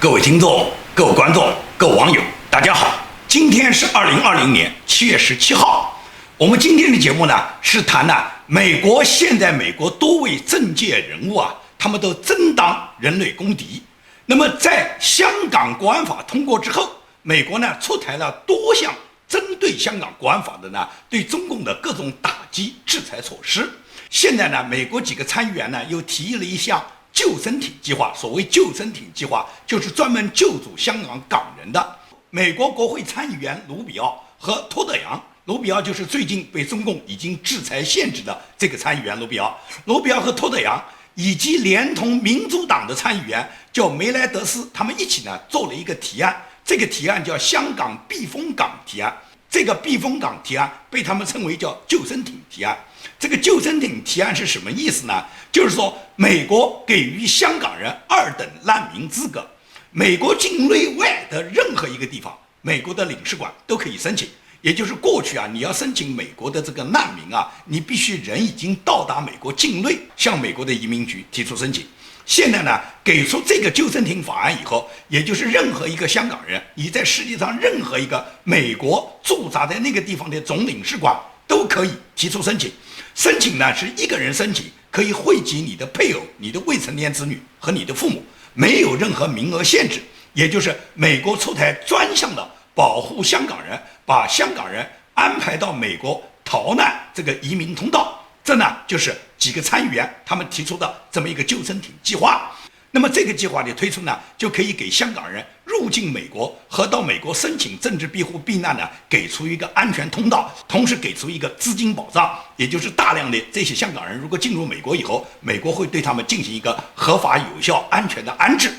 各位听众、各位观众、各位网友，大家好！今天是2020年7月17号。我们今天的节目呢，是谈现在美国多位政界人物他们都争当人类公敌。那么在香港国安法通过之后，美国呢出台了多项针对香港国安法的对中共的各种打击制裁措施。现在呢，美国几个参议员呢又提议了一项救生艇计划。所谓救生艇计划，就是专门救助香港港人的。美国国会参议员卢比奥和托德扬，卢比奥就是最近被中共已经制裁限制的这个参议员卢比奥和托德扬，以及连同民主党的参议员叫梅莱德斯，他们一起呢做了一个提案，这个提案叫香港避风港提案。这个避风港提案被他们称为叫救生艇提案。这个救生艇提案是什么意思呢？就是说美国给予香港人2等难民资格，美国境内外的任何一个地方，美国的领事馆都可以申请。也就是过去你要申请美国的这个难民你必须人已经到达美国境内，向美国的移民局提出申请。现在呢，给出这个救生艇法案以后，也就是任何一个香港人，你在世界上任何一个美国驻扎在那个地方的总领事馆都可以提出申请。申请呢是一个人申请，可以汇集你的配偶、你的未成年子女和你的父母，没有任何名额限制。也就是美国出台专项的保护香港人，把香港人安排到美国逃难这个移民通道。这呢就是几个参议员他们提出的这么一个救生艇计划。那么这个计划的推出呢，就可以给香港人入境美国和到美国申请政治庇护避难给出一个安全通道，同时给出一个资金保障。也就是大量的这些香港人如果进入美国以后，美国会对他们进行一个合法、有效、安全的安置。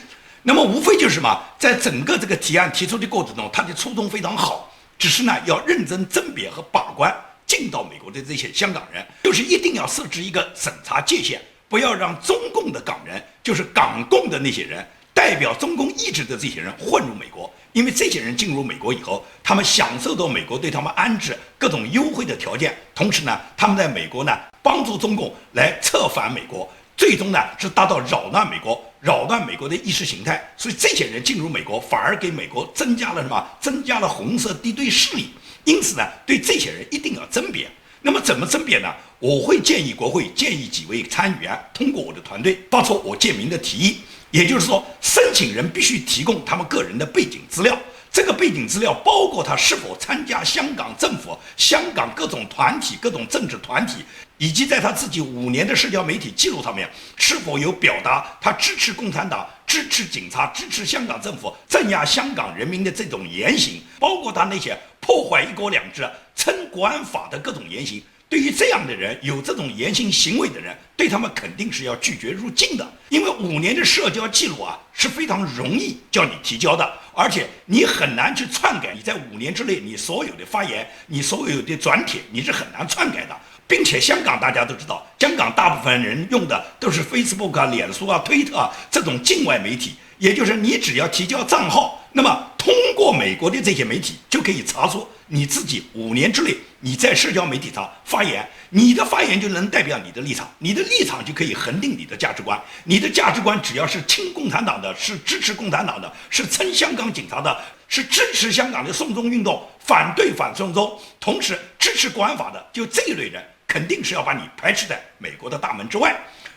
那么无非就是在整个这个提案提出的过程中，它的初衷非常好，只是呢要认真甄别和把关进到美国的这些香港人，就是一定要设置一个审查界限，不要让中共的港人，就是港共的那些人，代表中共意志的这些人混入美国。因为这些人进入美国以后，他们享受到美国对他们安置各种优惠的条件，同时呢，他们在美国帮助中共来策反美国，最终是达到扰乱美国的意识形态。所以这些人进入美国，反而给美国增加了什么？增加了红色敌对势力。因此呢，对这些人一定要甄别。那么怎么甄别呢？我会建议国会建议几位参议员通过我的团队发出我建明的提议。也就是说，申请人必须提供他们个人的背景资料。这个背景资料包括他是否参加香港政府、香港各种团体、各种政治团体，以及在他自己5年的社交媒体记录上面是否有表达他支持共产党、支持警察、支持香港政府、镇压香港人民的这种言行，包括他那些破坏一国两制、称国安法的各种言行。对于这样的人，有这种言行行为的人，对他们肯定是要拒绝入境的。因为5年的社交记录是非常容易叫你提交的，而且你很难去篡改。你在5年之内，你所有的发言、你所有的转帖，你是很难篡改的。并且香港大家都知道，香港大部分人用的都是 Facebook 脸书推特这种境外媒体。也就是你只要提交账号，那么通过美国的这些媒体就可以查出你自己5年之内你在社交媒体上发言，你的发言就能代表你的立场，你的立场就可以恒定你的价值观。你的价值观只要是亲共产党的，是支持共产党的，是称香港警察的，是支持香港的送中运动，反对反送中，同时支持国安法的，就这一类人肯定是要把你排斥在美国的大门之外。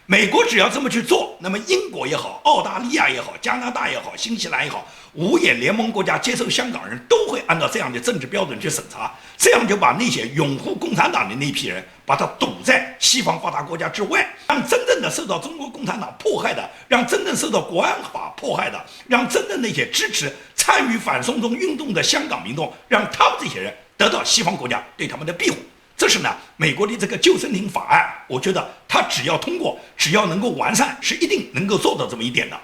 美国只要这么去做，那么英国也好，澳大利亚也好，加拿大也好，新西兰也好，5眼联盟国家接受香港人都会按照这样的政治标准去审查，这样就把那些拥护共产党的那批人把他堵在西方发达国家之外，让真正的受到中国共产党迫害的，让真正受到国安法迫害的，让真正那些支持参与反送中运动的香港民众，让他们这些人得到西方国家对他们的庇护。这是美国的这个救生艇法案，我觉得它只要通过，只要能够完善，是一定能够做到这么一点的。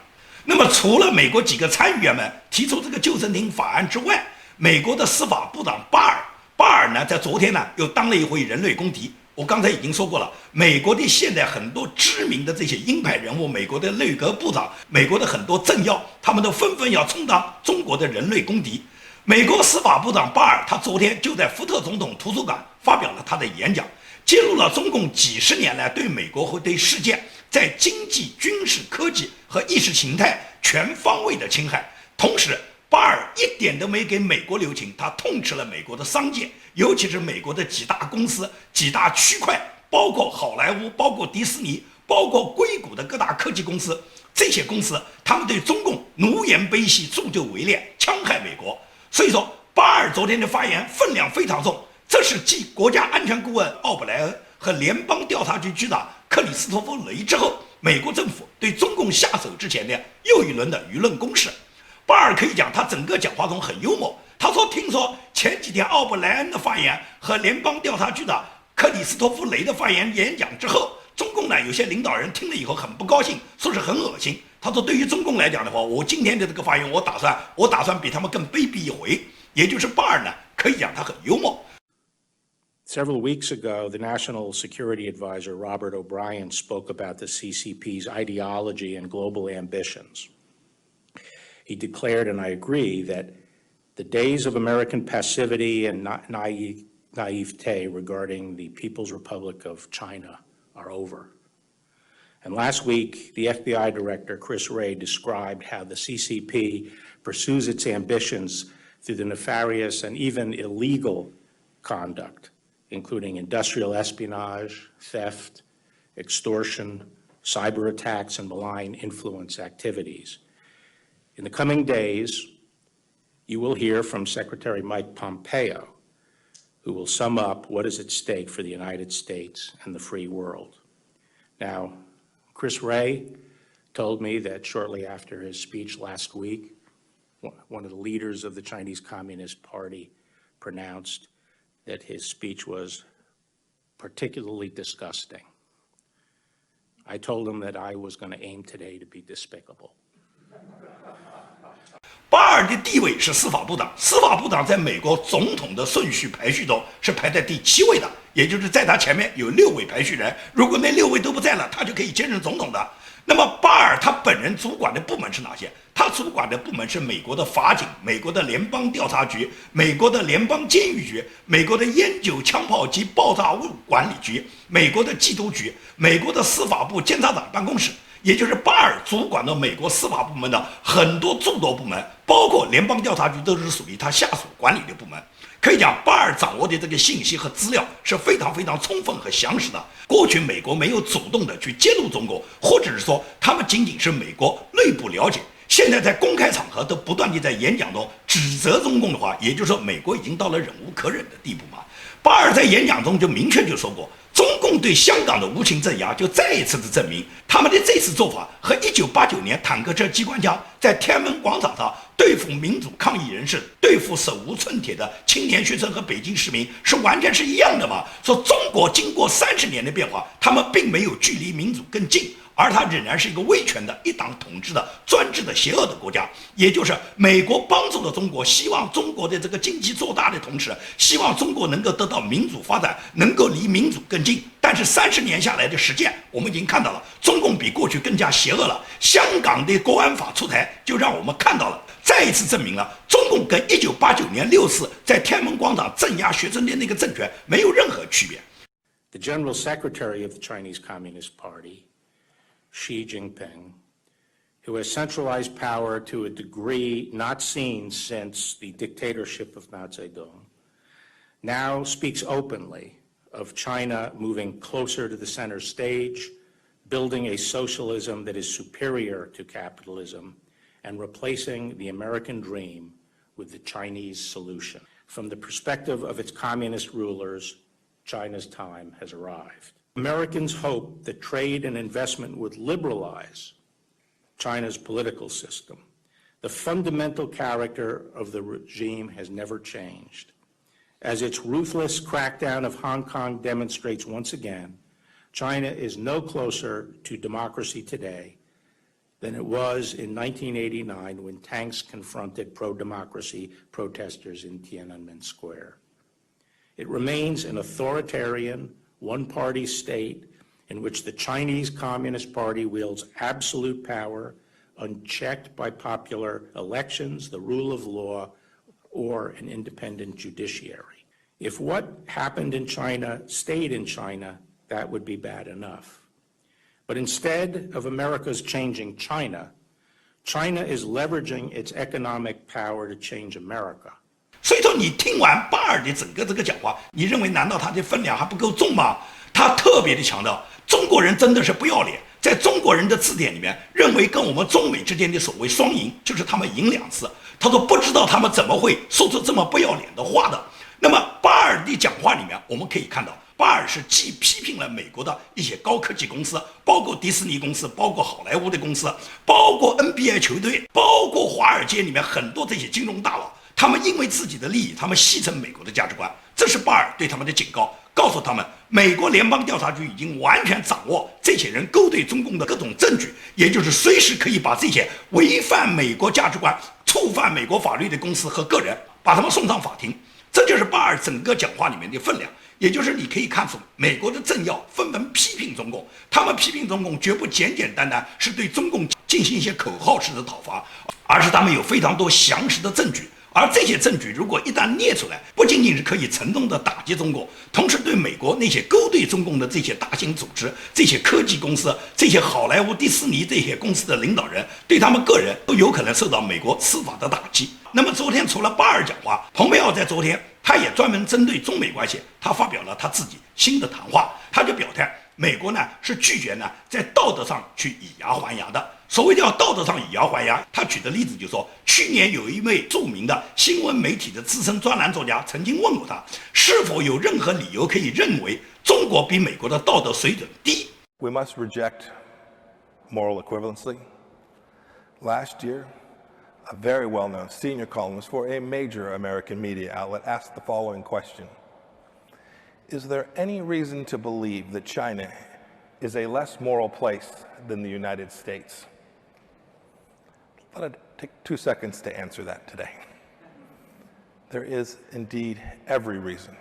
那么除了美国几个参议员们提出这个救生艇法案之外，美国的司法部长巴尔在昨天又当了一回人类公敌。我刚才已经说过了，美国的现在很多知名的这些鹰派人物，美国的内阁部长，美国的很多政要，他们都纷纷要充当中国的人类公敌。美国司法部长巴尔他昨天就在福特总统图书馆发表了他的演讲，揭露了中共几十年来对美国和对世界在经济、军事、科技和意识形态全方位的侵害。同时，巴尔一点都没给美国留情，他痛斥了美国的商界，尤其是美国的几大公司、几大区块，包括好莱坞、包括迪士尼、包括硅谷的各大科技公司。这些公司他们对中共奴颜卑膝、助纣为虐、戕害美国。所以说，巴尔昨天的发言分量非常重，这是继国家安全顾问奥布莱恩和联邦调查局局长克里斯托弗·雷之后，美国政府对中共下手之前的又一轮的舆论攻势。巴尔可以讲，他整个讲话中很幽默。他说：“听说前几天奥布莱恩的发言和联邦调查局长克里斯托弗·雷的发言演讲之后，中共呢有些领导人听了以后很不高兴，说是很恶心。他说，对于中共来讲的话，我今天的这个发言，我打算比他们更卑鄙一回。也就是巴尔呢，可以讲他很幽默。” Several weeks ago, the National Security Advisor Robert O'Brien spoke about the CCP's ideology and global ambitions. He declared, and I agree, that the days of American passivity and naivete regarding the People's Republic of China are over. And last week, the FBI Director, Chris Wray, described how the CCP pursues its ambitions through the nefarious and even illegal conduct, including industrial espionage, theft, extortion, cyber attacks, and malign influence activities. In the coming days, you will hear from Secretary Mike Pompeo, who will sum up what is at stake for the United States and the free world. Now, Chris Wray told me that shortly after his speech last week, one of the leaders of the Chinese Communist Party pronounced that his speech was particularly disgusting. I told him that I was going to aim today to be despicable. 巴尔的地位是司法部长，司法部长在美国总统的顺序排序中是排在第7位的，也就是在他前面有6位排序人，如果那6位都不在了，他就可以接任总统的。那么巴尔他本人主管的部门是哪些？他主管的部门是美国的法警、美国的联邦调查局、美国的联邦监狱局、美国的烟酒枪炮及爆炸物管理局、美国的缉毒局、美国的司法部监察长办公室。也就是巴尔主管的美国司法部门的很多诸多部门，包括联邦调查局都是属于他下属管理的部门。可以讲，巴尔掌握的这个信息和资料是非常非常充分和详实的。过去美国没有主动的去揭露中国，或者是说他们仅仅是美国内部了解。现在在公开场合都不断地在演讲中指责中共的话，也就是说美国已经到了忍无可忍的地步嘛。巴尔在演讲中就明确就说过，中共对香港的无情镇压就再一次的证明，他们的这次做法和1989年坦克车机关枪在天安门广场上对付民主抗议人士、对付手无寸铁的青年学生和北京市民是完全是一样的嘛。说中国经过30年的变化，他们并没有距离民主更近，而它仍然是一个威权的一党统治的专制的邪恶的国家。也就是美国帮助了中国，希望中国的这个经济做大的同时，希望中国能够得到民主发展，能够离民主更近。但是30年下来的实践，我们已经看到了，中共比过去更加邪恶了。香港的国安法出台，就让我们看到了，再一次证明了中共跟1989年6四在天安门广场镇压学生的那个政权没有任何区别。The General Secretary of the Chinese Communist Party, Xi Jinping, who has centralized power to a degree not seen since the dictatorship of Mao Zedong, now speaks openly of China moving closer to the center stage, building a socialism that is superior to capitalism, and replacing the American dream with the Chinese solution. From the perspective of its communist rulers, China's time has arrived. Americans hope that trade and investment would liberalize China's political system. The fundamental character of the regime has never changed. As its ruthless crackdown of Hong Kong demonstrates once again, China is no closer to democracy today than it was in 1989 when tanks confronted pro-democracy protesters in Tiananmen Square. It remains an authoritarian, one-party state in which the Chinese Communist Party wields absolute power, unchecked by popular elections, the rule of law, or an independent judiciary. If what happened in China stayed in China, that would be bad enough. But instead of America's changing China, China is leveraging its economic power to change America. 所以说，你听完巴尔的整个这个讲话，你认为难道他的分量还不够重吗？他特别的强调，中国人真的是不要脸。在中国人的字典里面，认为跟我们中美之间的所谓双赢，就是他们赢2次。他说不知道他们怎么会说出这么不要脸的话的。那么巴尔的讲话里面，我们可以看到，巴尔是既批评了美国的一些高科技公司，包括迪士尼公司，包括好莱坞的公司，包括 NBA 球队，包括华尔街里面很多这些金融大佬，他们因为自己的利益，他们牺牲美国的价值观。这是巴尔对他们的警告，告诉他们，美国联邦调查局已经完全掌握这些人勾兑中共的各种证据，也就是随时可以把这些违反美国价值观、触犯美国法律的公司和个人，把他们送上法庭。这就是巴尔整个讲话里面的分量，也就是你可以看出，美国的政要纷纷批评中共，他们批评中共绝不简简单单是对中共进行一些口号式的讨伐，而是他们有非常多详实的证据。而这些证据如果一旦列出来，不仅仅是可以沉重的打击中国，同时对美国那些勾兑中共的这些大型组织、这些科技公司、这些好莱坞、迪士尼这些公司的领导人，对他们个人都有可能受到美国司法的打击。那么昨天除了巴尔讲话，蓬佩奥在昨天他也专门针对中美关系，他发表了他自己新的谈话，他就表态，美国呢是拒绝呢在道德上去以牙还牙的。所谓叫道德上以牙还牙，他举的例子就是说，去年有一位著名的新闻媒体的资深专栏作家曾经问过他，是否有任何理由可以认为中国比美国的道德水准低。 We must reject moral equivalency. Last year, a very well-known senior columnist for a major American media outlet asked the following question: Is there any reason to believe that China is a less moral place than the United States? Let it take 2 seconds to answer that today. There is indeed every reason,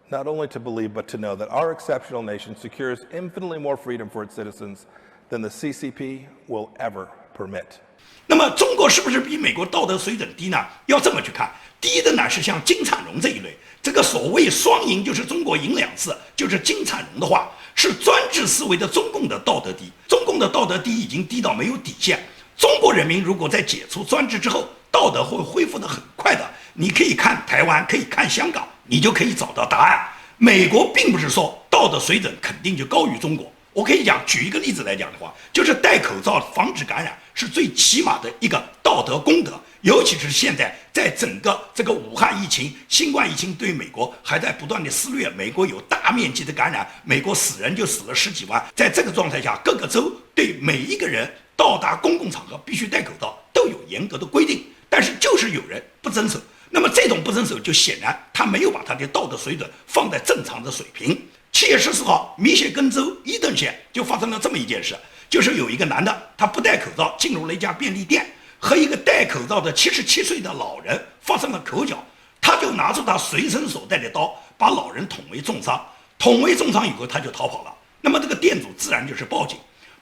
not only to believe, but to know that our exceptional nation secures infinitely more freedom for its citizens than the CCP will ever permit. 那么中国是不是比美国道德水准低呢？要这么去看，第一的呢是像金灿荣这一类，这个所谓双赢就是中国赢2次，就是金灿荣的话，是专制思维的中共的道德低，中共的道德低已经低到没有底线。中国人民如果在解除专制之后，道德会恢复得很快的。你可以看台湾，可以看香港，你就可以找到答案。美国并不是说道德水准肯定就高于中国。我可以讲，举一个例子来讲的话，就是戴口罩防止感染是最起码的一个道德公德，尤其是现在在整个这个武汉疫情、新冠疫情对美国还在不断的肆虐，美国有大面积的感染，美国死人就死了10几万，在这个状态下，各个州对每一个人到达公共场合必须戴口罩都有严格的规定，但是就是有人不遵守。那么这种不遵守就显然他没有把他的道德水准放在正常的水平。7月14号，密歇根州伊顿县就发生了这么一件事，就是有一个男的他不戴口罩进入了一家便利店，和一个戴口罩的77岁的老人发生了口角，他就拿出他随身所带的刀，把老人捅为重伤。捅为重伤以后他就逃跑了。那么这个店主自然就是报警。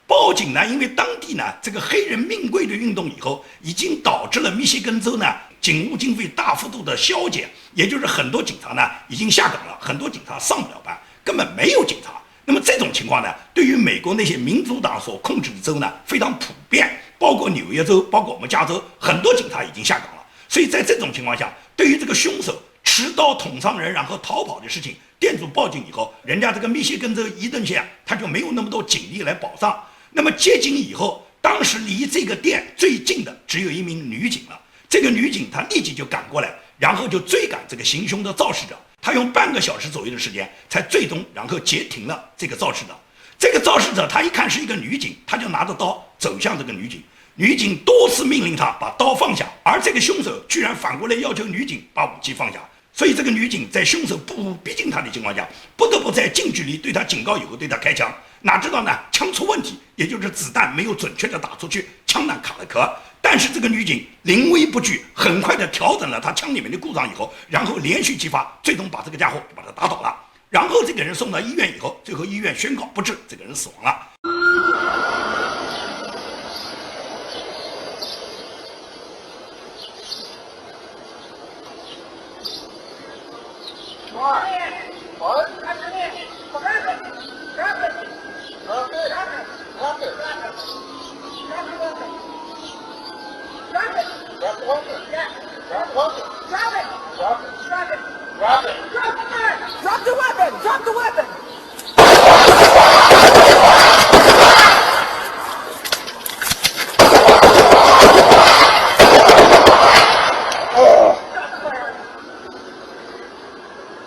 报警呢，因为当地呢这个黑人命贵的运动以后，已经导致了密歇根州呢警务经费大幅度的削减，也就是很多警察呢已经下岗了，很多警察上不了班，根本没有警察。那么这种情况呢，对于美国那些民主党所控制的州呢非常普遍，包括纽约州，包括我们加州，很多警察已经下岗了。所以在这种情况下，对于这个凶手持刀捅伤人然后逃跑的事情，店主报警以后，人家这个密歇根州伊顿县他就没有那么多警力来保障。那么接警以后，当时离这个店最近的只有一名女警了。这个女警她立即就赶过来，然后就追赶这个行凶的肇事者。她用半个小时左右的时间，才最终然后截停了这个肇事者。这个肇事者她一看是一个女警，她就拿着刀走向这个女警。女警多次命令她把刀放下，而这个凶手居然反过来要求女警把武器放下。所以这个女警在凶手步步逼近她的情况下，不得不在近距离对她警告以后对她开枪。哪知道呢，枪出问题，也就是子弹没有准确的打出去，枪弹卡了壳。但是这个女警临危不惧，很快的调整了她枪里面的故障以后，然后连续击发，最终把这个家伙把他打倒了。然后这个人送到医院以后，最后医院宣告不治，这个人死亡了。Drop it. Drop it. Drop the weapon. Drop the weapon. Drop it. Drop it. Drop it. Drop it. Drop the weapon. Drop the weapon.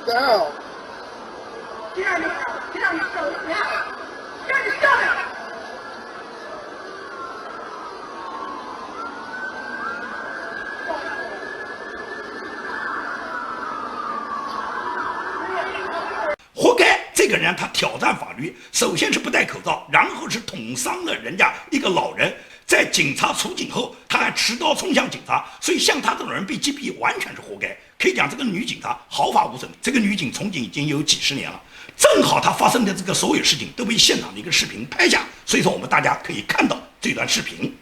Down. Get on your shoulders now. Get on your shoulders. 活该！这个人他挑战法律，首先是不戴口罩，然后是捅伤了人家一个老人，在警察出警后，他还持刀冲向警察，所以像他这种人被击毙，完全是活该。可以讲，这个女警察毫发无损。这个女警从警已经有几十年了，正好她发生的这个所有事情都被现场的一个视频拍下，所以说我们大家可以看到这段视频。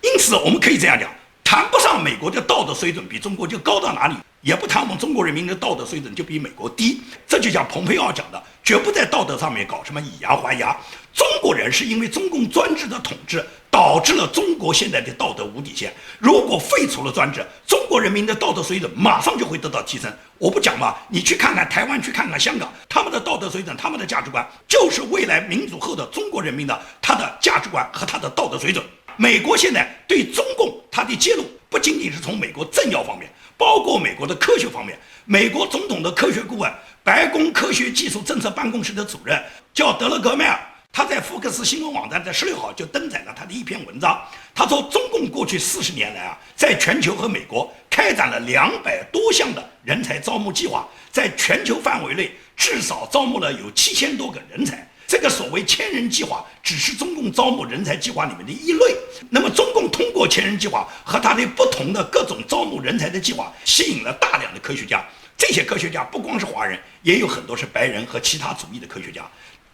因此，我们可以这样讲，谈不上美国的道德水准比中国就高到哪里，也不谈我们中国人民的道德水准就比美国低。这就像蓬佩奥讲的，绝不在道德上面搞什么以牙还牙。中国人是因为中共专制的统治，导致了中国现在的道德无底线。如果废除了专制，中国人民的道德水准马上就会得到提升。我不讲嘛，你去看看台湾，去看看香港，他们的道德水准，他们的价值观，就是未来民主后的中国人民的他的价值观和他的道德水准。美国现在对中共它的揭露，不仅仅是从美国政要方面，包括美国的科学方面。美国总统的科学顾问，白宫科学技术政策办公室的主任叫德勒格迈尔，他在福克斯新闻网站在16号就登载了他的一篇文章。他说，中共过去40年来啊，在全球和美国开展了200多项的人才招募计划，在全球范围内至少招募了有7000多个人才。这个所谓千人计划只是中共招募人才计划里面的一类。那么中共通过千人计划和他的不同的各种招募人才的计划，吸引了大量的科学家。这些科学家不光是华人，也有很多是白人和其他族裔的科学家。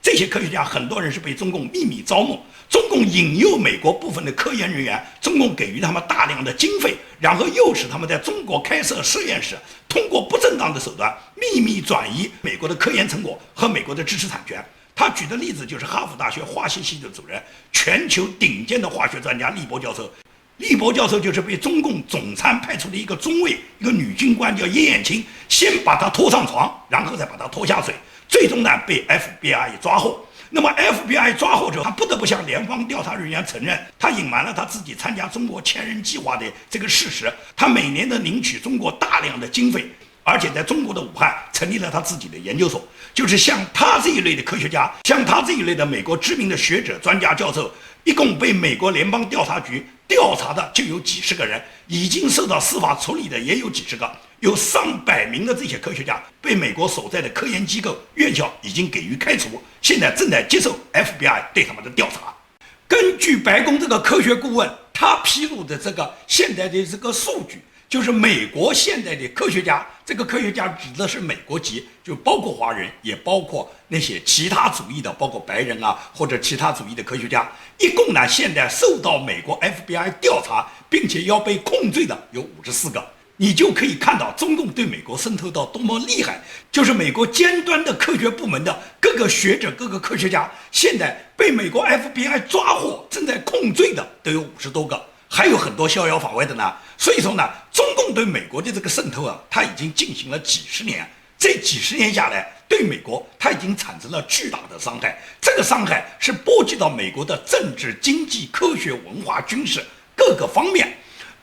这些科学家很多人是被中共秘密招募，中共引诱美国部分的科研人员，中共给予他们大量的经费，然后诱使他们在中国开设实验室，通过不正当的手段秘密转移美国的科研成果和美国的知识产权。他举的例子就是哈佛大学化学系的主任，全球顶尖的化学专家利伯教授。利伯教授就是被中共总参派出的一个中尉，一个女军官叫叶艳青，先把他拖上床，然后再把他拖下水，最终呢被 FBI 抓获。那么 FBI 抓获之后，他不得不向联邦调查人员承认，他隐瞒了他自己参加中国千人计划的这个事实。他每年的领取中国大量的经费，而且在中国的武汉成立了他自己的研究所。就是像他这一类的科学家，像他这一类的美国知名的学者、专家、教授，一共被美国联邦调查局调查的就有几十个人，已经受到司法处理的也有几十个，有上百名的这些科学家被美国所在的科研机构、院校已经给予开除，现在正在接受 FBI 对他们的调查。根据白宫这个科学顾问他披露的这个现在的这个数据，就是美国现在的科学家，这个科学家指的是美国籍，就包括华人，也包括那些其他族裔的，包括白人啊或者其他族裔的科学家，一共呢现在受到美国 FBI 调查并且要被控罪的有54个。你就可以看到中共对美国渗透到多么厉害，就是美国尖端的科学部门的各个学者、各个科学家，现在被美国 FBI 抓获正在控罪的都有50多个，还有很多逍遥法外的呢。所以说呢，中共对美国的这个渗透啊，它已经进行了几十年，这几十年下来，对美国它已经产生了巨大的伤害。这个伤害是波及到美国的政治、经济、科学、文化、军事各个方面。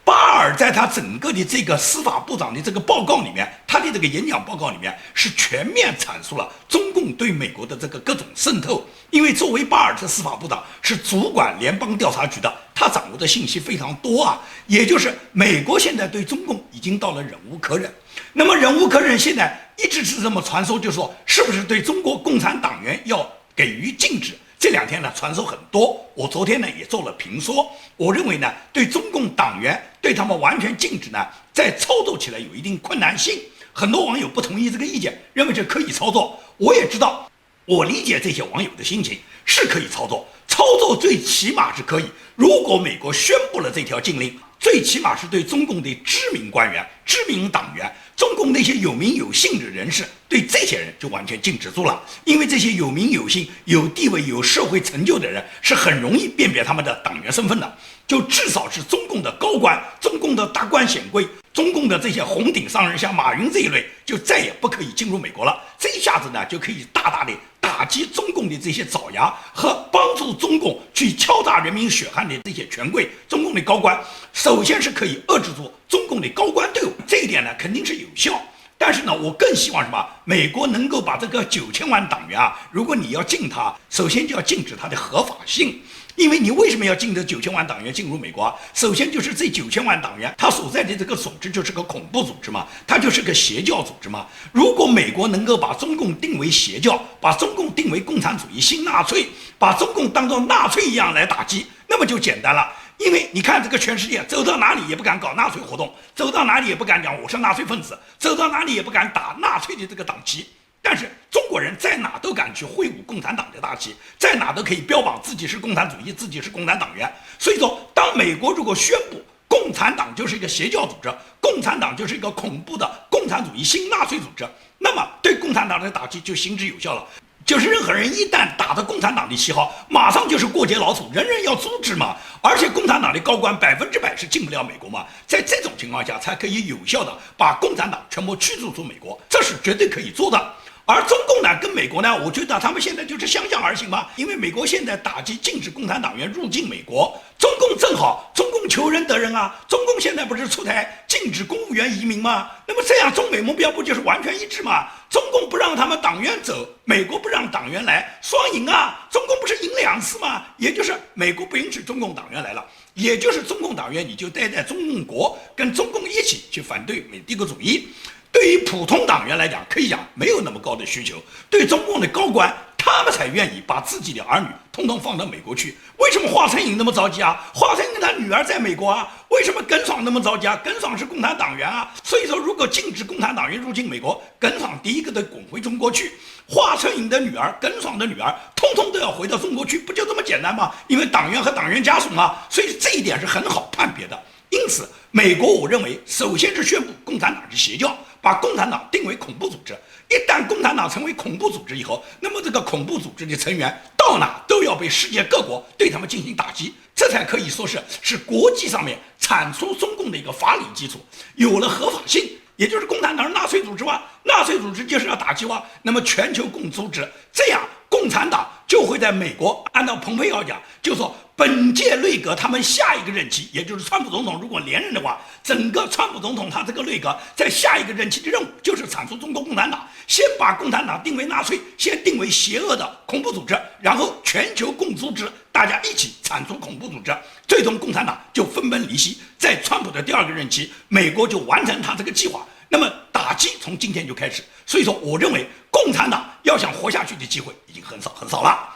巴尔在他整个的这个司法部长的这个报告里面，他的这个演讲报告里面是全面阐述了中共对美国的这个各种渗透。因为作为巴尔的司法部长是主管联邦调查局的，他掌握的信息非常多啊，也就是美国现在对中共已经到了忍无可忍。那么忍无可忍现在一直是这么传说，就说是不是对中国共产党员要给予禁止。这两天呢传说很多，我昨天呢也做了评说。我认为呢，对中共党员对他们完全禁止呢，在操作起来有一定困难性。很多网友不同意这个意见，认为这可以操作。我也知道，我理解这些网友的心情，是可以操作，操作最起码是可以。如果美国宣布了这条禁令，最起码是对中共的知名官员、知名党员中共那些有名有姓的人士对这些人就完全禁止住了，因为这些有名有姓、有地位、有社会成就的人是很容易辨别他们的党员身份的，就至少是中共的高官、中共的达官显贵、中共的这些红顶商人，像马云这一类，就再也不可以进入美国了。这一下子呢，就可以大大的打击中共的这些爪牙和帮助中共去敲诈人民血汗的这些权贵、中共的高官。首先是可以遏制住中共的高官队伍，这一点呢肯定是有效。但是呢，我更希望什么？美国能够把这个9000万党员啊，如果你要禁他，首先就要禁止他的合法性。因为你为什么要禁止9000万党员进入美国啊？首先就是这9000万党员，他所在的这个组织就是个恐怖组织嘛，他就是个邪教组织嘛。如果美国能够把中共定为邪教，把中共定为共产主义新纳粹，把中共当作纳粹一样来打击，那么就简单了。因为你看这个全世界走到哪里也不敢搞纳粹活动，走到哪里也不敢讲我是纳粹分子，走到哪里也不敢打纳粹的这个党旗。但是中国人在哪都敢去挥舞共产党的大旗，在哪都可以标榜自己是共产主义，自己是共产党员。所以说，当美国如果宣布共产党就是一个邪教组织，共产党就是一个恐怖的共产主义新纳粹组织，那么对共产党的打击就行之有效了。就是任何人一旦打着共产党的旗号，马上就是过街老鼠，人人要阻止嘛。而且共产党的高官100%是进不了美国嘛，在这种情况下才可以有效的把共产党全部驱逐出美国，这是绝对可以做的。而中共呢，跟美国呢，我觉得他们现在就是相向而行嘛。因为美国现在打击禁止共产党员入境美国，中共正好，中共求仁得仁啊。中共现在不是出台禁止公务员移民吗？那么这样中美目标不就是完全一致吗？中共不让他们党员走，美国不让党员来，双赢啊！中共不是赢2次吗？也就是美国不允许中共党员来了，也就是中共党员你就待在中共国，跟中共一起去反对美帝国主义。对于普通党员来讲，可以讲没有那么高的需求。对中共的高官，他们才愿意把自己的儿女统统放到美国去。为什么华春莹那么着急啊？华春莹他女儿在美国啊。为什么耿爽那么着急啊？耿爽是共产党员啊。所以说，如果禁止共产党员入境美国，耿爽第一个得滚回中国去。华春莹的女儿、耿爽的女儿，通通都要回到中国去，不就这么简单吗？因为党员和党员家属嘛，所以这一点是很好判别的。因此，美国我认为，首先是宣布共产党是邪教，把共产党定为恐怖组织。一旦共产党成为恐怖组织以后，那么这个恐怖组织的成员到哪都要被世界各国对他们进行打击，这才可以说是国际上面铲除中共的一个法理基础，有了合法性。也就是共产党是纳粹组织吧，纳粹组织就是要打击吧，那么全球共组织，这样共产党就会在美国，按照蓬佩奥讲，就说本届内阁他们下一个任期，也就是川普总统如果连任的话，整个川普总统他这个内阁在下一个任期的任务就是铲除中国共产党，先把共产党定为纳粹，先定为邪恶的恐怖组织，然后全球共组织，大家一起铲除恐怖组织，最终共产党就分崩离析。在川普的第2个任期，美国就完成他这个计划，那么打击从今天就开始。所以说，我认为共产党要想活下去的机会已经很少了。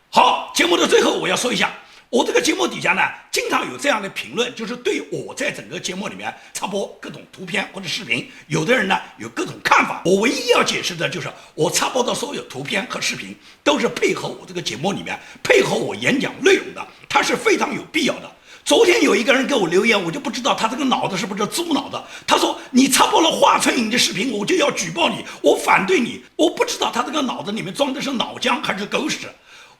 好，节目的最后我要说一下，我这个节目底下呢，经常有这样的评论，就是对我在整个节目里面插播各种图片或者视频，有的人呢有各种看法。我唯一要解释的就是，我插播的所有图片和视频都是配合我这个节目里面，配合我演讲内容的，它是非常有必要的。昨天有一个人给我留言，我就不知道他这个脑子是不是猪脑子。他说你插播了华春莹的视频，我就要举报你，我反对你。我不知道他这个脑子里面装的是脑浆还是狗屎。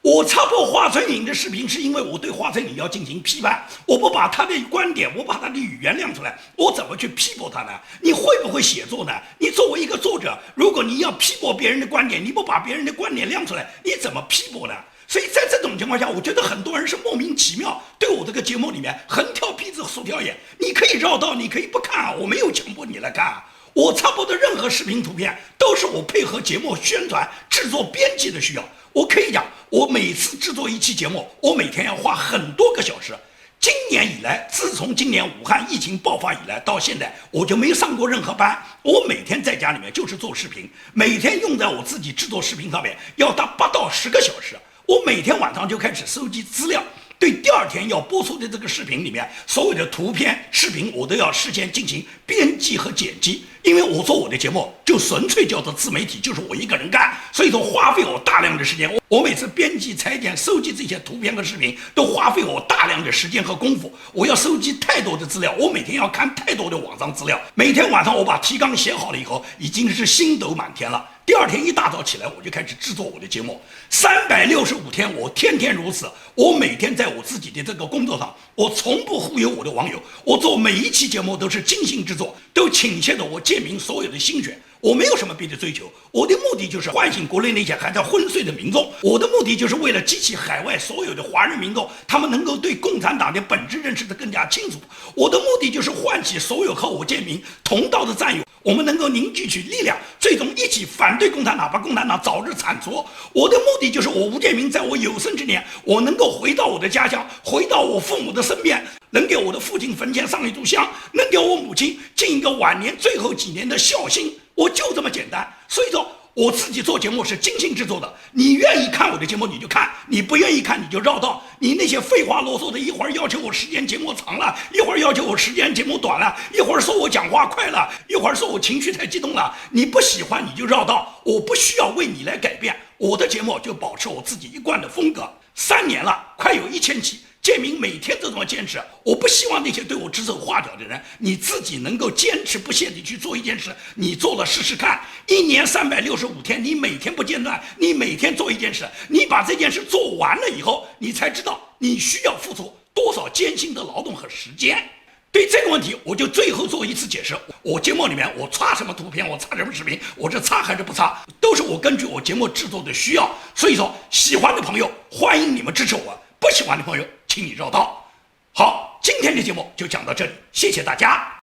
我插播华春莹的视频是因为我对华春莹要进行批判，我不把他的观点，我把他的语言亮出来，我怎么去批驳他呢？你会不会写作呢？你作为一个作者，如果你要批驳别人的观点，你不把别人的观点亮出来，你怎么批驳呢？所以在这种情况下，我觉得很多人是莫名其妙对我这个节目里面横挑鼻子竖挑眼。你可以绕道，你可以不看啊，我没有强迫你来看啊。我插播的任何视频图片都是我配合节目宣传制作编辑的需要。我可以讲，我每次制作一期节目，我每天要花很多个小时。今年以来，自从今年武汉疫情爆发以来到现在，我就没上过任何班。我每天在家里面就是做视频，每天用在我自己制作视频上面要达8到10个小时。我每天晚上就开始收集资料，对第二天要播出的这个视频里面所有的图片、视频，我都要事先进行编辑和剪辑。因为我做我的节目就纯粹叫做自媒体，就是我一个人干，所以说花费我大量的时间。我每次编辑、裁剪、收集这些图片和视频，都花费我大量的时间和功夫。我要收集太多的资料，我每天要看太多的网上资料。每天晚上我把提纲写好了以后，已经是星斗满天了。第二天一大早起来，我就开始制作我的节目。365天，我天天如此。我每天在我自己的这个工作上，我从不忽悠我的网友。我做每一期节目都是精心制作，都倾泻着我建民所有的心血。我没有什么别的追求，我的目的就是唤醒国内那些还在昏睡的民众。我的目的就是为了激起海外所有的华人民众，他们能够对共产党的本质认识得更加清楚。我的目的就是唤起所有和我建民同道的战友，我们能够凝聚起力量，最终一起反对共产党，把共产党早日铲除。我的目的就是我吴建民在我有生之年，我能够回到我的家乡，回到我父母的身边，能给我的父亲坟前上一炷香，能给我母亲尽一个晚年最后几年的孝心。我就这么简单。所以说我自己做节目是精心制作的，你愿意看我的节目你就看，你不愿意看你就绕道。你那些废话啰嗦的，一会儿要求我时间节目长了，一会儿要求我时间节目短了，一会儿说我讲话快了，一会儿说我情绪太激动了，你不喜欢你就绕道。我不需要为你来改变，我的节目就保持我自己一贯的风格。3年了，快有1000期，建民每天都这么坚持。我不希望那些对我指手画脚的人，你自己能够坚持不懈地去做一件事，你做了试试看。1年365天，你每天不间断，你每天做一件事，你把这件事做完了以后，你才知道你需要付出多少艰辛的劳动和时间。对这个问题，我就最后做一次解释。我节目里面我插什么图片，我插什么视频，我这插还是不插，都是我根据我节目制作的需要。所以说，喜欢的朋友欢迎你们支持我，不喜欢的朋友请你绕道。好，今天的节目就讲到这里，谢谢大家。